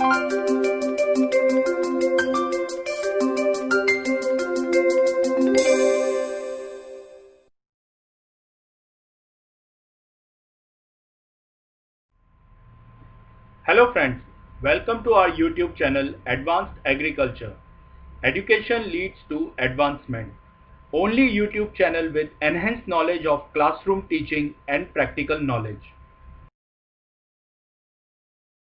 Hello friends, welcome to our YouTube channel Advanced Agriculture. Education leads to advancement. Only YouTube channel with enhanced knowledge of classroom teaching and practical knowledge.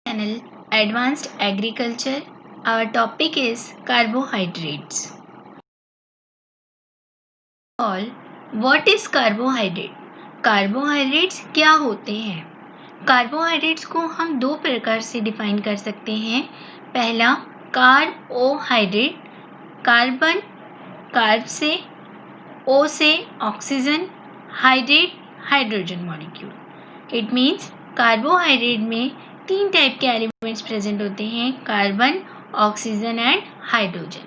Channel Advanced Agriculture. Our topic is carbohydrates. All, what is carbohydrate? Carbohydrates क्या होते हैं? Carbohydrates को हम दो प्रकार से define कर सकते हैं. पहला कार्बोहाइड्रेट, कार्बन, कार्ब से, ओ से oxygen, hydrate hydrogen molecule. It means carbohydrate में तीन टाइप के एलिमेंट्स प्रेजेंट होते हैं, कार्बन, ऑक्सीजन एंड हाइड्रोजन.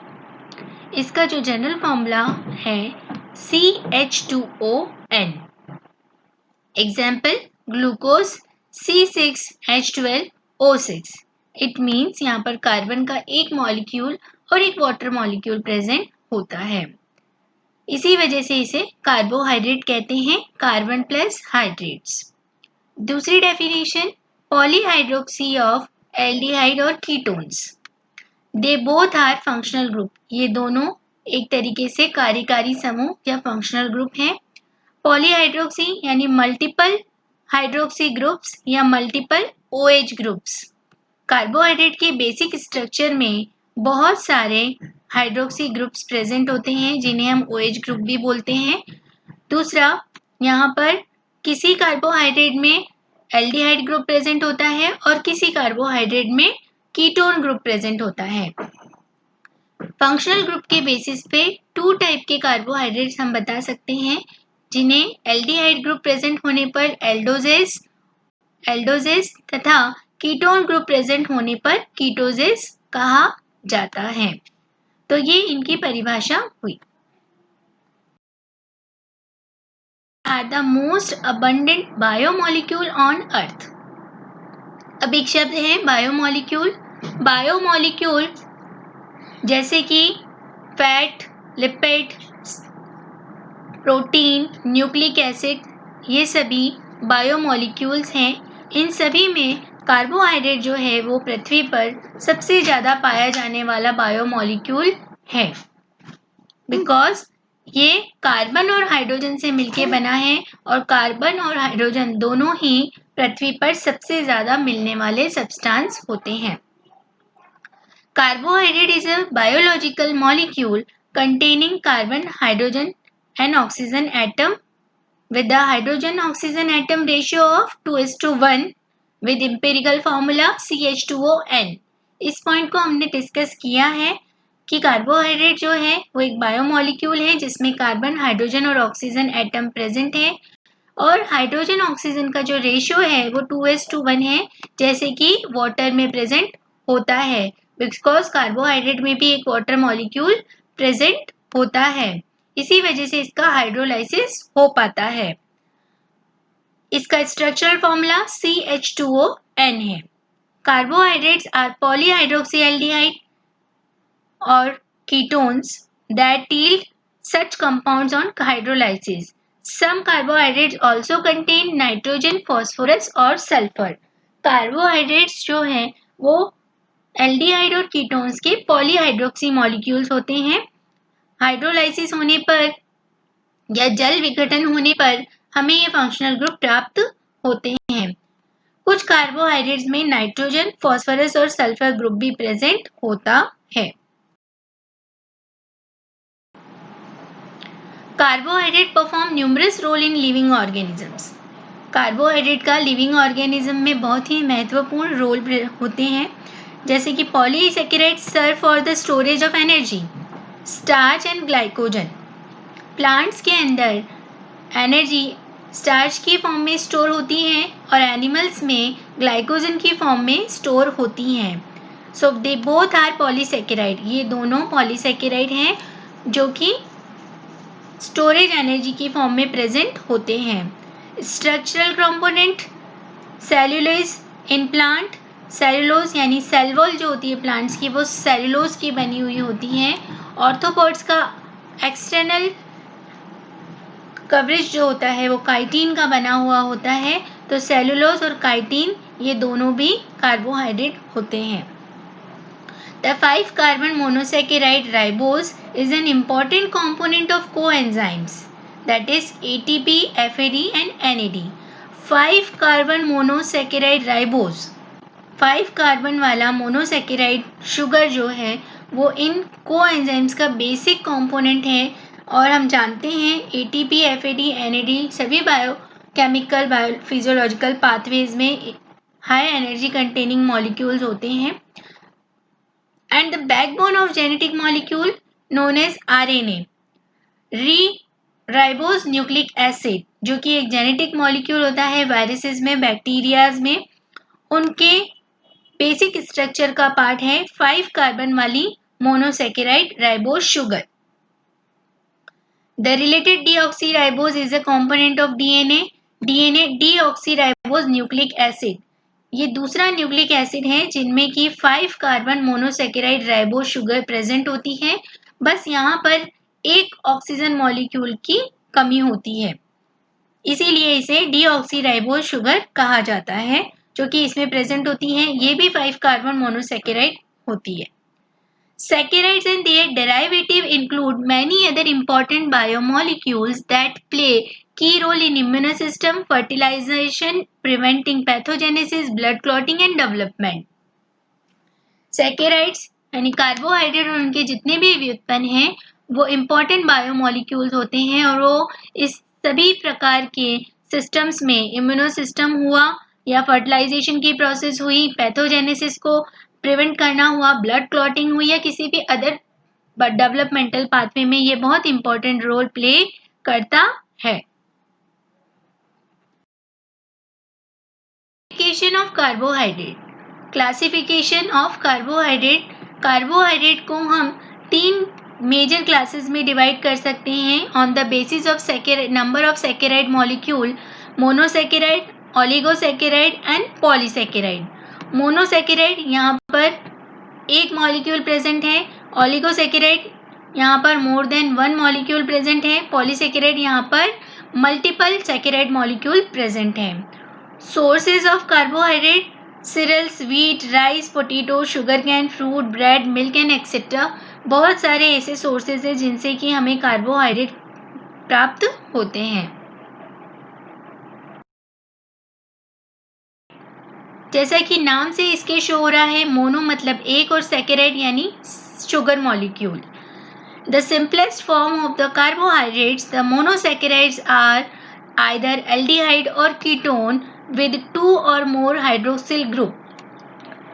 इसका जो जनरल फॉर्मूला है CH2ON. Example glucose C6H12O6. It means यहाँ पर कार्बन का एक मॉलिक्यूल और एक वाटर मॉलिक्यूल प्रेजेंट होता है. इसी वजह से इसे कार्बोहाइड्रेट कहते हैं, कार्बन प्लस हाइड्रेट्स. दूसरी डेफिनेशन पॉलीहाइड्रोक्सी ऑफ एल्डिहाइड और ketones. They both are functional group. ये दोनों एक तरीके से कार्यकारी समूह या फंक्शनल ग्रुप हैं. पॉलीहाइड्रोक्सी यानी मल्टीपल हाइड्रोक्सी ग्रुप्स या मल्टीपल OH ग्रुप्स. कार्बोहाइड्रेट के बेसिक स्ट्रक्चर में बहुत सारे हाइड्रोक्सी ग्रुप्स प्रेजेंट होते हैं जिन्हें हम OH ग्रुप भी बोलते हैं. दूसरा, यहाँ पर किसी कार्बोहाइड्रेट में एल्डिहाइड ग्रुप प्रेजेंट होता है और किसी कार्बोहाइड्रेट में कीटोन ग्रुप प्रेजेंट होता है. फंक्शनल ग्रुप के बेसिस पे टू टाइप के कार्बोहाइड्रेट्स हम बता सकते हैं जिन्हें एल्डिहाइड ग्रुप प्रेजेंट होने पर एल्डोजेस तथा कीटोन ग्रुप प्रेजेंट होने पर कीटोजेस कहा जाता है. तो ये इनकी परिभाषा हुई. Are the most abundant biomolecule on Earth. अब एक शब्द है बायोमोलिक्यूल. बायोमोलिक्यूल जैसे कि fat, lipid, protein, nucleic acid, ये सभी बायोमोलिक्यूल्स हैं. इन सभी में कार्बोहाइड्रेट जो है वो पृथ्वी पर सबसे ज़्यादा पाया जाने वाला बायोमोलिक्यूल है, बिकॉज ये कार्बन और हाइड्रोजन से मिलके बना है और कार्बन और हाइड्रोजन दोनों ही पृथ्वी पर सबसे ज़्यादा मिलने वाले सब्सटेंस होते हैं. Carbohydrate is a biological molecule containing carbon, hydrogen and oxygen atom with the hydrogen-oxygen atom ratio of 2:1 with empirical formula CH2ON. इस पॉइंट को हमने डिस्कस किया है कि कार्बोहाइड्रेट जो है वो एक बायोमोलिक्यूल है जिसमें कार्बन, हाइड्रोजन और ऑक्सीजन एटम प्रेजेंट है और हाइड्रोजन ऑक्सीजन का जो रेशियो है वो 2:1 है, जैसे कि वाटर में प्रेजेंट होता है, बिकॉज कार्बोहाइड्रेट में भी एक वाटर मॉलिक्यूल प्रेजेंट होता है. इसी वजह से इसका हाइड्रोलाइसिस हो पाता है. इसका स्ट्रक्चरल फॉर्मूला CH2ON है. कार्बोहाइड्रेट्स आर पॉलीहाइड्रोक्सीएल्डिहाइड और ketones that yield such compounds on hydrolysis. Some carbohydrates also contain nitrogen, phosphorus और सल्फर. कार्बोहाइड्रेट्स जो हैं वो एल्डिहाइड और कीटोन्स के पॉलीहाइड्रोक्सी मॉलिक्यूल्स होते हैं. हाइड्रोलाइसिस होने पर या जल विघटन होने पर हमें ये फंक्शनल ग्रुप प्राप्त होते हैं. कुछ कार्बोहाइड्रेट्स में नाइट्रोजन, फॉस्फोरस और सल्फर ग्रुप भी प्रेजेंट होता है. Carbohydrate perform numerous role in living organisms. Carbohydrate का लिविंग ऑर्गेनिज्म में बहुत ही महत्वपूर्ण रोल होते हैं, जैसे कि polysaccharides serve for the storage of energy, starch and glycogen. Plants के अंदर एनर्जी स्टार्च की फॉर्म में स्टोर होती है और एनिमल्स में ग्लाइकोजन की फॉर्म में स्टोर होती हैं. सो दे बोथ आर पॉलीसैकेराइड. ये दोनों पॉलीसैकेराइड हैं जो कि स्टोरेज एनर्जी की फॉर्म में प्रेजेंट होते हैं. Structural component cellulose in plant cellulose यानी सेल वॉल जो होती है प्लांट्स की वो सेलुलोज की बनी हुई होती है। ऑर्थोपॉड्स का एक्सटर्नल कवरेज जो होता है वो काइटिन का बना हुआ होता है। तो सेलुलोज और काइटिन ये दोनों भी कार्बोहाइड्रेट होते हैं। The 5-carbon monosaccharide ribose is an important component of coenzymes, that is ATP, FAD and NAD. 5-carbon monosaccharide ribose, 5 carbon वाला मोनोसेकेराइड शुगर जो है वो इन कोएंजाइम्स का बेसिक कंपोनेंट है। और हम जानते हैं ATP, FAD, NAD सभी बायोकेमिकल बायोफिजियोलॉजिकल पाथवेज में हाई एनर्जी कंटेनिंग मॉलिक्यूल्स होते हैं। And the backbone of genetic molecule known as RNA, ribose nucleic acid, जो कि एक जेनेटिक मॉलिक्यूल होता है वायरसेस में, बैक्टीरियाज में, उनके बेसिक स्ट्रक्चर का पार्ट है 5 कार्बन वाली monosaccharide ribose sugar. The related deoxyribose is a component of DNA deoxyribose nucleic acid। ये दूसरा न्यूक्लिक एसिड है जिनमें की 5 carbon monosaccharide ribose sugar present होती है। बस यहाँ पर एक ऑक्सीजन मॉलिक्यूल की कमी होती है, इसीलिए इसे डीऑक्सीराइबोज शुगर कहा जाता है, जो कि इसमें प्रेजेंट होती है। ये भी 5 कार्बन मोनोसेकेराइड होती है। Saccharides and their derivative include many other important biomolecules that play key role in immune system, fertilization, preventing pathogenesis, blood clotting and development. Saccharides यानी कार्बोहाइड्रेट और उनके जितने भी व्युत्पन्न हैं वो इम्पॉर्टेंट बायोमोलिक्यूल्स होते हैं और वो इस सभी प्रकार के सिस्टम्स में, इम्यूनो सिस्टम हुआ या फर्टिलाइजेशन की प्रोसेस हुई, पैथोजेनेसिस को प्रिवेंट करना हुआ, ब्लड क्लॉटिंग हुई या किसी भी अदर डेवलपमेंटल पाथवे में ये बहुत इंपॉर्टेंट रोल प्ले करता है। Classification of carbohydrate, classification of carbohydrate, carbohydrate को हम 3 मेजर क्लासेस में डिवाइड कर सकते हैं on the basis of number of saccharide molecule, monosaccharide, oligosaccharide and polysaccharide. Monosaccharide यहाँ पर एक मॉलिक्यूल प्रेजेंट है, ओलिगोसैकेराइड यहाँ पर मोर देन 1 मॉलिक्यूल प्रेजेंट है, पॉलीसैकेराइड यहाँ पर मल्टीपल सैकेराइड मॉलिक्यूल प्रेजेंट है। Sources of carbohydrate, cereals, wheat, rice, potato, sugarcane, fruit, bread, milk and etcetera. बहुत सारे ऐसे सोर्सेज हैं जिनसे कि हमें कार्बोहाइड्रेट प्राप्त होते हैं। जैसा कि नाम से इसके शो हो रहा है, मोनो मतलब एक और सैकेराइड यानी sugar molecule. The simplest form of the carbohydrates, the monosaccharides, are either aldehyde or ketone with 2 or more hydroxyl group.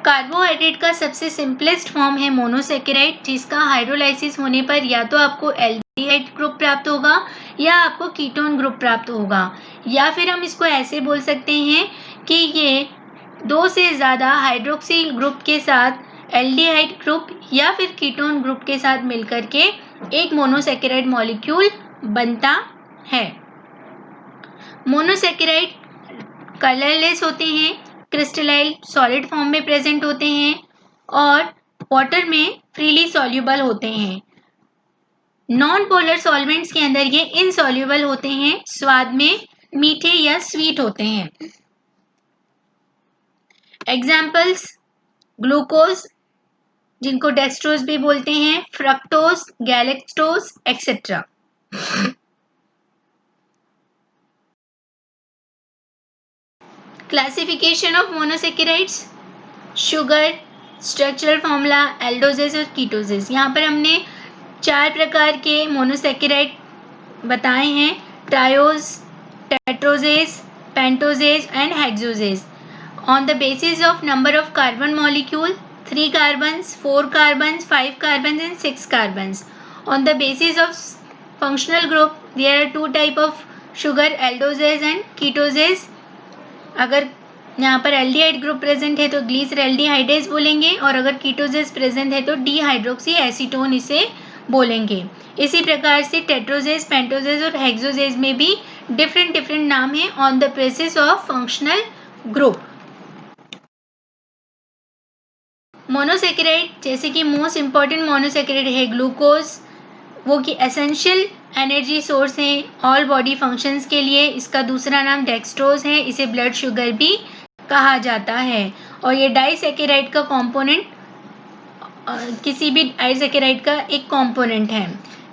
Carbohydrate का सबसे सिंपलेस्ट फॉर्म है मोनोसैकेराइड, जिसका हाइड्रोलाइसिस होने पर या तो आपको एल्डिहाइड ग्रुप प्राप्त होगा या आपको कीटोन ग्रुप प्राप्त होगा, या फिर हम इसको ऐसे बोल सकते हैं कि ये 2 से ज़्यादा हाइड्रोक्सिल ग्रुप के साथ एल्डिहाइड ग्रुप या फिर कीटोन ग्रुप के साथ मिलकर के एक मोनोसैकेराइड मॉलिक्यूल बनता है। मोनोसैकेराइड कलरलेस होते हैं, क्रिस्टलाइन सॉलिड फॉर्म में प्रेजेंट होते हैं और वाटर में फ्रीली सॉल्युबल होते हैं। नॉन पोलर सॉल्वेंट्स के अंदर ये इनसॉल्युबल होते हैं, स्वाद में मीठे या स्वीट होते हैं। एग्जाम्पल्स, ग्लूकोज जिनको डेक्सट्रोज भी बोलते हैं, fructose, galactose etcetera. Classification of monosaccharides, sugar, structural formula, aldoses और कीटोजेस। यहाँ पर हमने 4 प्रकार के मोनोसेकेराइड बताए हैं, trioses, tetroses, pentoses and hexoses. On the basis of number of carbon molecule, 3 carbons, 4 carbons, 5 carbons and 6 carbons. On the basis of functional group, there are 2 type of sugar, aldoses and ketoses. अगर यहाँ पर aldehyde group present है तो ग्लीसरल्डिहाइडेज बोलेंगे और अगर कीटोजेस present है तो डीहाइड्रोक्सी एसीटोन इसे बोलेंगे। इसी प्रकार से टेट्रोजेस, पेंटोजेस और हेक्सोजेस में भी डिफरेंट नाम है on the basis of functional group. Monosaccharide जैसे कि मोस्ट इम्पॉर्टेंट मोनोसेकेराइड है ग्लूकोज, वो कि एसेंशियल एनर्जी सोर्स है ऑल बॉडी फंक्शंस के लिए। इसका दूसरा नाम डेक्सट्रोज है, इसे ब्लड शुगर भी कहा जाता है। और ये डाइसेकेराइड का कंपोनेंट, किसी भी डाइसेकेराइड का एक कंपोनेंट है।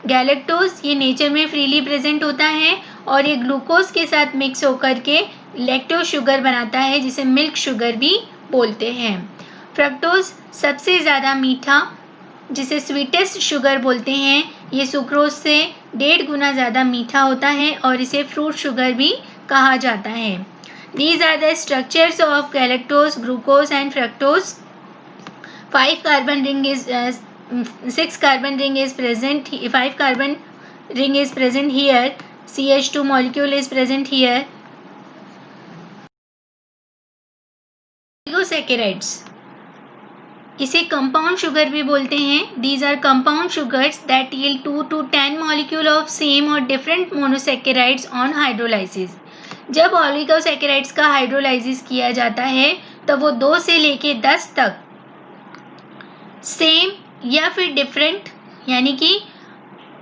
गैलेक्टोज ये नेचर में फ्रीली प्रेजेंट होता है और ये ग्लूकोज के साथ मिक्स होकर के लैक्टोज शुगर बनाता है, जिसे मिल्क शुगर भी बोलते हैं। फ्रक्टोज सबसे ज़्यादा मीठा, जिसे स्वीटेस्ट शुगर बोलते हैं, ये सुक्रोज से 1.5 गुना ज़्यादा मीठा होता है और इसे फ्रूट शुगर भी कहा जाता है। These are the structures of galactose, glucose and fructose. 5 carbon ring is 6 carbon ring is present. 5 carbon ring is present here. CH2 molecule is present here. Oligosaccharides, इसे कंपाउंड शुगर भी बोलते हैं। These are compound sugars that yield 2 to 10 molecule of same और different monosaccharides on hydrolysis. जब oligosaccharides का hydrolysis किया जाता है तब वो 2 से लेके 10 तक सेम या फिर डिफरेंट, यानी कि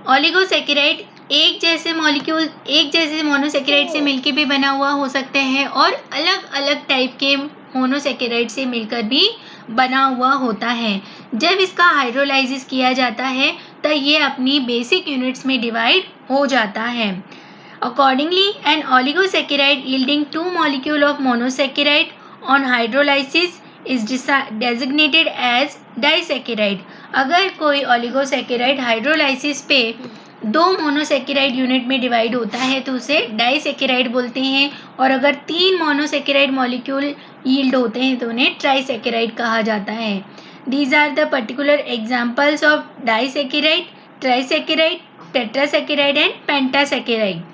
ओलिगोसैकेराइड एक जैसे मॉलिक्यूल, एक जैसे मोनोसैकेराइड से मिलकर भी बना हुआ हो सकते हैं और अलग अलग टाइप के मोनोसैकेराइड से मिलकर भी बना हुआ होता है। जब इसका हाइड्रोलाइसिस किया जाता है तो ये अपनी बेसिक यूनिट्स में डिवाइड हो जाता है। Accordingly, an oligosaccharide yielding 2 molecule of monosaccharide on hydrolysis is designated as disaccharide. अगर कोई ओलिगोसैकेराइड हाइड्रोलाइसिस पे 2 मोनोसैकेराइड यूनिट में डिवाइड होता है तो उसे डाइसैकेराइड बोलते हैं, और अगर 3 मोनोसैकेराइड मॉलिक्यूल यील्ड होते हैं तो उन्हें ट्राइसैकेराइड कहा जाता है। These are the particular examples of disaccharide, trisaccharide, tetrasaccharide and pentasaccharide.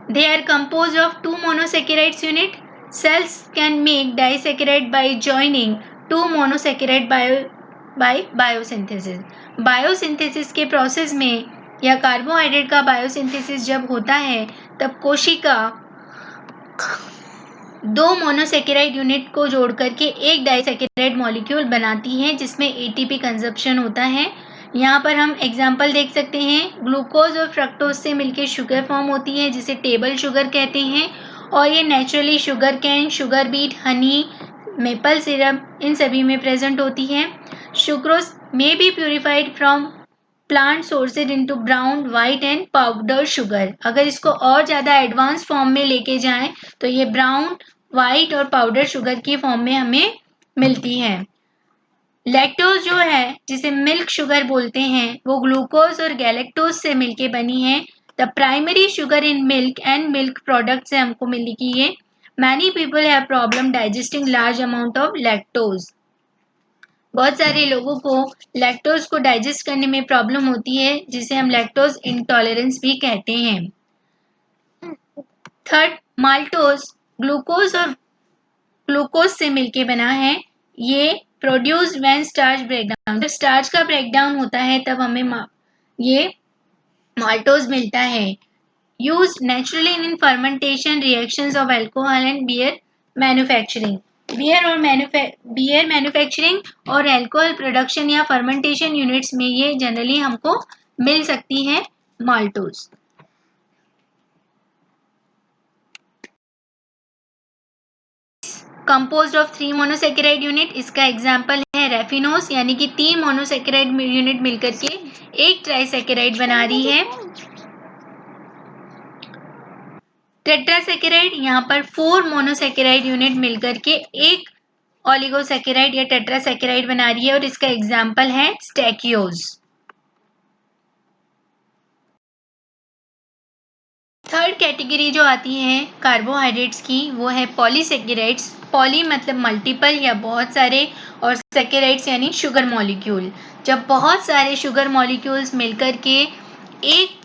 They are composed of 2 monosaccharides unit. Cells can make disaccharide by joining 2 monosaccharide by biosynthesis. Biosynthesis के प्रोसेस में या कार्बोहाइड्रेट का बायोसिंथेसिस जब होता है तब कोशिका 2 मोनोसैकेराइड यूनिट को जोड़ करके एक डाइसैकेराइड मॉलिक्यूल बनाती है जिसमें एटीपी कंजप्शन होता है। यहाँ पर हम एग्जाम्पल देख सकते हैं, ग्लूकोज और फ्रक्टोज से मिलकर शुगर फॉर्म होती है जिसे टेबल शुगर कहते हैं, और ये naturally sugar cane, sugar beet, Honey, maple syrup इन सभी में प्रेजेंट होती है। सुक्रोज में be purified from plant sources into brown, white and powder sugar. अगर इसको और ज़्यादा एडवांस फॉर्म में लेके जाएं तो ये ब्राउन, वाइट और पाउडर शुगर की फॉर्म में हमें मिलती है। लैक्टोज जो है, जिसे मिल्क शुगर बोलते हैं, वो ग्लूकोज और गैलेक्टोज से मिलके बनी है। The primary sugar in milk and milk product से हमको मिली है। Many people have problem digesting large amount of lactose. बहुत सारे लोगों को लैक्टोज को डाइजेस्ट करने में प्रॉब्लम होती है, जिसे हम लैक्टोज इंटॉलरेंस भी कहते हैं। थर्ड, माल्टोज ग्लूकोज और ग्लूकोज से मिलके बना है। ये प्रोड्यूस्ड व्हेन स्टार्च ब्रेकडाउन, जब स्टार्च का ब्रेकडाउन होता है तब हमें ये माल्टोज मिलता है। Used naturally in fermentation reactions of alcohol and beer manufacturing. Beer manufacturing और अल्कोहल प्रोडक्शन या फर्मेंटेशन यूनिट्स में ये जनरली हमको मिल सकती है maltose. Composed of 3 monosaccharide unit, इसका एग्जाम्पल है रेफिनोस, यानी कि 3 मोनोसैकेराइड यूनिट मिलकर के एक ट्राइसैकेराइड बना रही है। टेट्रासैकेराइड, यहाँ पर 4 मोनोसैकेराइड यूनिट मिलकर के एक ओलिगोसैकेराइड या टेट्रासैकेराइड बना रही है, और इसका एग्जाम्पल है स्टैकियोज। थर्ड कैटेगरी जो आती है कार्बोहाइड्रेट्स की, वो है पॉलीसैकेराइड्स। पॉली मतलब मल्टीपल या बहुत सारे, और सैकेराइड्स यानी शुगर मॉलिक्यूल। जब बहुत सारे शुगर मॉलिक्यूल्स मिलकर के एक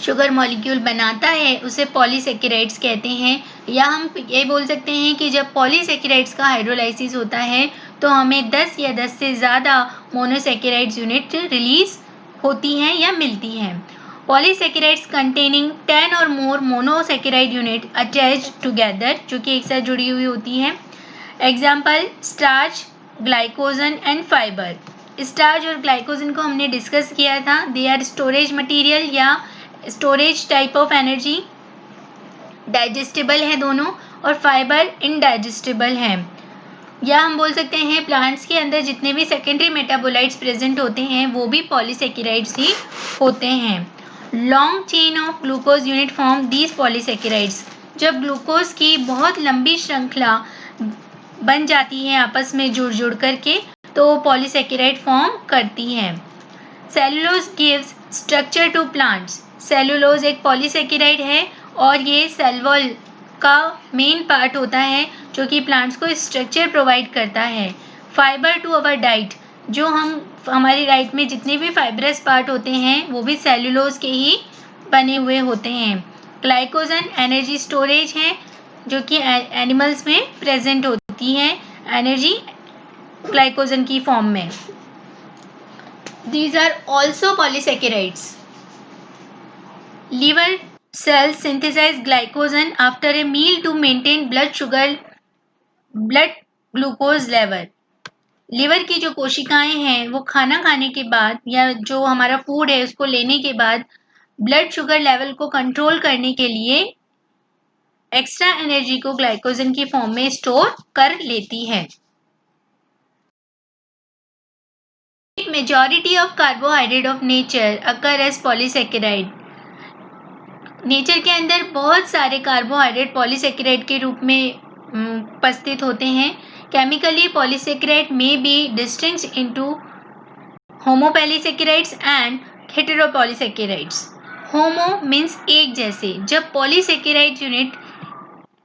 शुगर मॉलिक्यूल बनाता है उसे पॉलीसैकेराइड्स कहते हैं। या हम ये बोल सकते हैं कि जब पॉलीसैकेराइड्स का हाइड्रोलाइसिस होता है तो हमें 10 या 10 से ज़्यादा मोनोसैकेराइड्स यूनिट रिलीज होती हैं या मिलती हैं। पॉलीसेकेराइड्स कंटेनिंग 10 और मोर मोनोसेकेराइड यूनिट अटैच्ड टुगेदर, जो कि एक साथ जुड़ी हुई होती हैं। Example starch, glycogen and fibre. Starch और ग्लाइकोजन को हमने डिस्कस किया था। दे आर स्टोरेज मटेरियल या storage type of energy. Digestible है दोनों, और फाइबर इनडाइजेस्टेबल है। या हम बोल सकते हैं प्लांट्स के अंदर जितने भी सेकेंडरी मेटाबोलाइट्स प्रेजेंट होते हैं वो भी पॉलीसेकेराइड्स ही होते हैं। Long chain of glucose unit form these polysaccharides. जब ग्लूकोज की बहुत लंबी श्रृंखला बन जाती है आपस में जुड़ जुड़ करके, तो पॉलीसेकेराइड फॉर्म करती है। Cellulose gives structure to plants. Cellulose एक पॉलीसेकेराइड है और ये सेल वॉल का मेन पार्ट होता है जो कि प्लांट्स को स्ट्रक्चर प्रोवाइड करता है। फाइबर टू अवर डाइट, जो हमारी डाइट में जितने भी फाइबरस पार्ट होते हैं वो भी सेलुलोज के ही बने हुए होते हैं। ग्लाइकोजन एनर्जी स्टोरेज है जो कि एनिमल्स में प्रेजेंट होती है, एनर्जी ग्लाइकोजन की फॉर्म में। These are also polysaccharides. Liver cells synthesize glycogen after a meal to maintain blood glucose level. Liver की जो कोशिकाएं हैं वो खाना खाने के बाद या जो हमारा फूड है उसको लेने के बाद ब्लड शुगर लेवल को कंट्रोल करने के लिए एक्स्ट्रा एनर्जी को ग्लाइकोजन की फॉर्म में स्टोर कर लेती है। Majority of carbohydrate of nature occur as polysaccharide. Nature के अंदर बहुत सारे कार्बोहाइड्रेट पॉलीसेकेराइड के रूप में उपस्थित होते हैं। केमिकली पॉलीसेकेराइड में be distinguished into homopolysaccharides and heteropolysaccharides. Homo means एक जैसे। जब पॉलीसेकेराइड यूनिट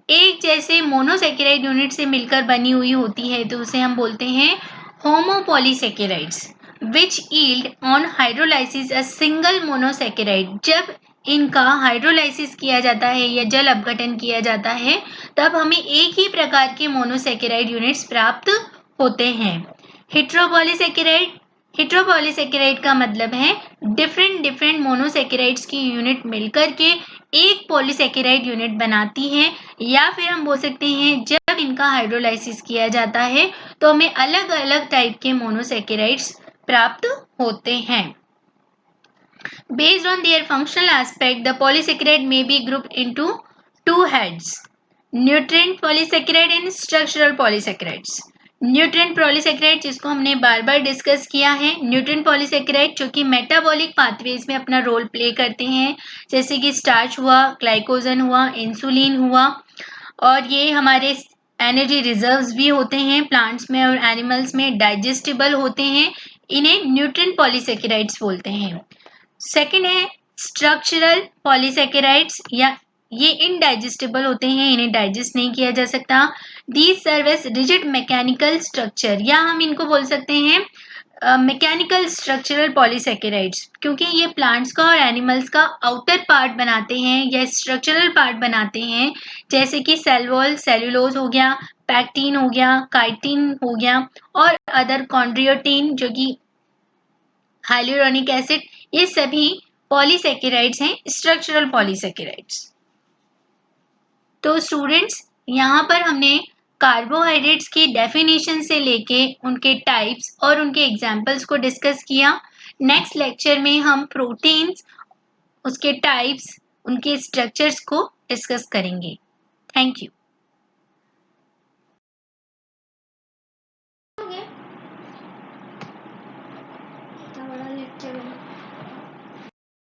एक जैसे मोनोसेकेराइड यूनिट से मिलकर बनी हुई होती है तो उसे हम बोलते हैं होमोपॉलीसेकेराइड्स। which yield on hydrolysis a single monosaccharide. जब इनका हाइड्रोलाइसिस किया जाता है या जल अपघटन किया जाता है तब हमें एक ही प्रकार के मोनोसेकेराइड यूनिट्स प्राप्त होते हैं। हेटेरोपॉलीसेकेराइड का मतलब है डिफरेंट मोनोसेकेराइड्स की यूनिट मिलकर के एक पॉलीसेकेराइड यूनिट बनाती है, या फिर हम बोल सकते हैं जब इनका हाइड्रोलाइसिस किया जाता है तो हमें अलग अलग टाइप के मोनोसेकेराइड्स प्राप्त होते हैं। Based on their functional aspect, the polysaccharide may be grouped into two heads: nutrient polysaccharide and structural polysaccharides. Nutrient polysaccharide जिसको हमने बार बार डिस्कस किया है। न्यूट्रिएंट पॉलीसेकेराइड जो कि मेटाबॉलिक पाथवेज में अपना रोल प्ले करते हैं, जैसे कि स्टार्च हुआ, ग्लाइकोजन हुआ, इंसुलिन हुआ, और ये हमारे एनर्जी रिजर्व्स भी होते हैं प्लांट्स में और एनिमल्स में, डाइजेस्टिबल होते हैं। इन्हें न्यूट्रिएंट पॉलीसेकेराइड्स बोलते हैं। सेकंड है स्ट्रक्चरल पॉलीसेकेराइड्स, या ये इनडाइजेस्टिबल होते हैं, इन्हें डाइजेस्ट नहीं किया जा सकता। These serve as rigid mechanical structure, या हम इनको बोल सकते हैं मैकेनिकल स्ट्रक्चरल पॉलीसेकेराइड्स, क्योंकि ये प्लांट्स का और एनिमल्स का आउटर पार्ट बनाते हैं या स्ट्रक्चरल पार्ट बनाते हैं, जैसे कि सेल वॉल, सेलुलोज हो गया, पैक्टिन हो गया, काइटिन हो गया, और अदर कॉन्ड्रियोटिन जो कि हाइलुरोनिक एसिड, ये सभी पॉलीसेकेराइड्स हैं, स्ट्रक्चरल पॉलीसेकेराइड्स। तो स्टूडेंट्स यहाँ पर हमने कार्बोहाइड्रेट्स की डेफिनेशन से लेके उनके टाइप्स और उनके एग्जाम्पल्स को डिस्कस किया। नेक्स्ट लेक्चर में हम प्रोटीन्स, उसके टाइप्स, उनके स्ट्रक्चर्स को डिस्कस करेंगे। Thank you.